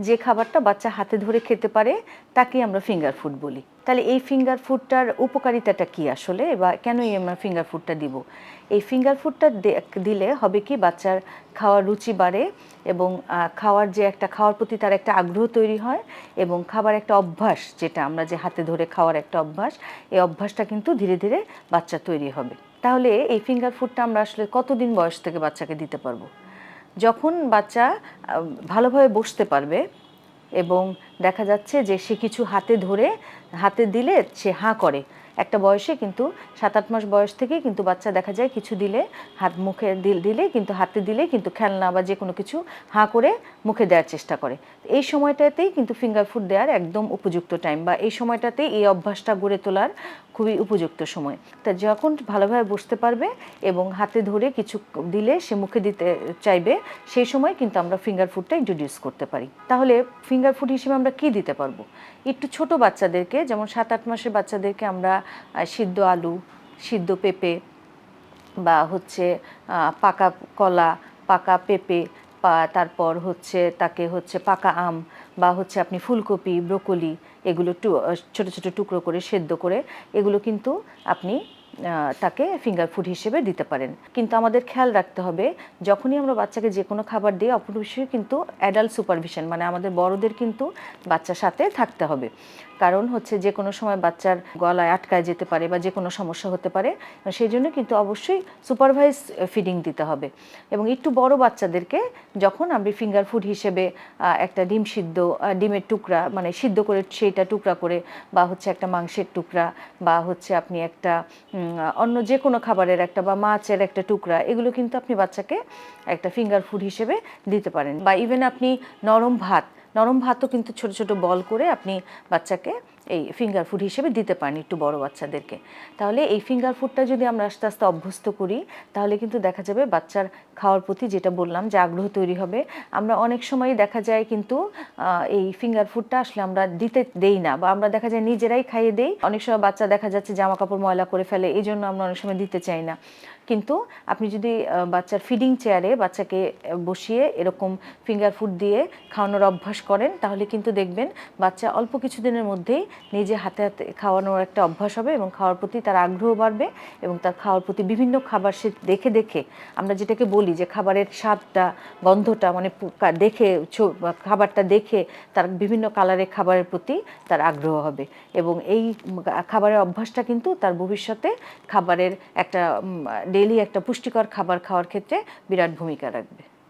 যে খাবারটা বাচ্চা হাতে ধরে খেতে পারে তাকেই আমরা ফিঙ্গার ফুড বলি। তাহলে এই ফিঙ্গার ফুডটার উপকারিতাটা কি আসলে, বা কেনই আমরা ফিঙ্গার ফুডটা দিব? এই ফিঙ্গার ফুডটা দিলে হবে কি, বাচ্চার খাওয়ার রুচি বাড়ে এবং খাওয়ার যে একটা খাওয়ার প্রতি তার একটা আগ্রহ তৈরি হয় এবং খাবার একটা অভ্যাস, যেটা আমরা যে হাতে ধরে খাওয়ার একটা অভ্যাস, এই অভ্যাসটা কিন্তু ধীরে ধীরে বাচ্চা তৈরি হবে। তাহলে এই ফিঙ্গার ফুডটা আমরা আসলে কতদিন বয়স থেকে বাচ্চাকে দিতে পারবো? যখন বাচ্চা ভালোভাবে বসতে পারবে এবং দেখা যাচ্ছে যে সে কিছু হাতে দিলে সে হাঁ করে। একটা বয়সে কিন্তু 7-8 মাস বয়স থেকেই কিন্তু বাচ্চা দেখা যায় কিছু দিলে হাত মুখে দিলে কিন্তু হাতে দিলে কিন্তু খেলনা বা যে কোনো কিছু হাঁ করে মুখে দেওয়ার চেষ্টা করে। এই সময়টাতেই কিন্তু ফিঙ্গার ফুড দেওয়ার একদম উপযুক্ত টাইম, বা এই সময়টাতেই এই অভ্যাসটা গড়ে তোলার খুবই উপযুক্ত সময়। তা যখন ভালোভাবে বসতে পারবে এবং হাতে ধরে কিছু দিলে সে মুখে দিতে চাইবে, সেই সময় কিন্তু আমরা ফিঙ্গার ফুডটা ইন্ট্রোডিউস করতে পারি। তাহলে ফিঙ্গার ফুড হিসেবে আমরা কি দিতে পারবো? একটু ছোট বাচ্চাদেরকে, যেমন 7-8 মাসের বাচ্চাদেরকে আমরা সিদ্ধ আলু, সিদ্ধ পেঁপে বা হচ্ছে পাকা কলা, পাকা পেঁপে, তারপর তাকে পাকা আম বা আপনি ফুলকপি, ব্রোকলি, এগুলো ছোট ছোট টুকরো করে সেদ্ধ করে এগুলো কিন্তু আপনি তাকে ফিঙ্গার ফুড হিসেবে দিতে পারেন। কিন্তু আমাদের খেয়াল রাখতে হবে, যখনই আমরা বাচ্চাকে যে কোনো খাবার দিই অবশ্যই কিন্তু অ্যাডাল্ট সুপারভিশন, মানে আমাদের বড়দের কিন্তু বাচ্চার সাথে থাকতে হবে। কারণ যে কোনো সময় বাচ্চার গলায় আটকায় যেতে পারে বা যে কোনো সমস্যা হতে পারে, সেই জন্য কিন্তু অবশ্যই সুপারভাইজ ফিডিং দিতে হবে। এবং একটু বড় বাচ্চাদেরকে যখন আমরা ফিঙ্গার ফুড হিসেবে একটা ডিমের টুকরা, মানে সিদ্ধ করে সেইটা টুকরা করে, বা একটা মাংসের টুকরা, বা আপনি একটা অন্য যে কোনো খাবারের একটা বা মাছের একটা টুকরা, এগুলো কিন্তু আপনি বাচ্চাকে একটা ফিঙ্গার ফুড হিসেবে দিতে পারেন। বা ইভেন আপনি নরম ভাতও কিন্তু ছোট ছোট বল করে আপনি বাচ্চাকে এই ফিঙ্গার ফুড হিসেবে দিতে পারেন একটু বড় বাচ্চাদেরকে। তাহলে এই ফিঙ্গার ফুডটা যদি আমরা আস্তে আস্তে অভ্যস্ত করি, তাহলে কিন্তু দেখা যাবে বাচ্চার খাওয়ার প্রতি, যেটা বললাম, যে আগ্রহ তৈরি হবে। আমরা অনেক সময় দেখা যায় কিন্তু এই ফিঙ্গার ফুডটা আসলে আমরা দেই না, বা আমরা দেখা যায় নিজেরাই খাইয়ে দেই। অনেক সময় বাচ্চা দেখা যাচ্ছে জামা কাপড় ময়লা করে ফেলে, এই জন্য আমরা অনেক সময় দিতে চাই না। কিন্তু আপনি যদি বাচ্চার ফিডিং চেয়ারে বাচ্চাকে বসিয়ে এরকম ফিঙ্গার ফুড দিয়ে খাওয়ানোর অভ্যাস করেন, তাহলে কিন্তু দেখবেন বাচ্চা অল্প কিছুদিনের মধ্যেই নিজে হাতে হাতে খাওয়ানোর একটা অভ্যাস হবে এবং খাওয়ার প্রতি তার আগ্রহ বাড়বে এবং তার খাওয়ার প্রতি বিভিন্ন খাবার সে দেখে দেখে, আমরা যেটাকে বলি যে খাবারের স্বাদটা, গন্ধটা, মানে খাবারটা দেখে তার বিভিন্ন কালারের খাবারের প্রতি তার আগ্রহ হবে এবং এই খাবারের অভ্যাসটা কিন্তু তার ভবিষ্যতে খাবারের একটা ডেইলি একটা পুষ্টিকর খাবার খাওয়ার ক্ষেত্রে বিরাট ভূমিকা রাখবে।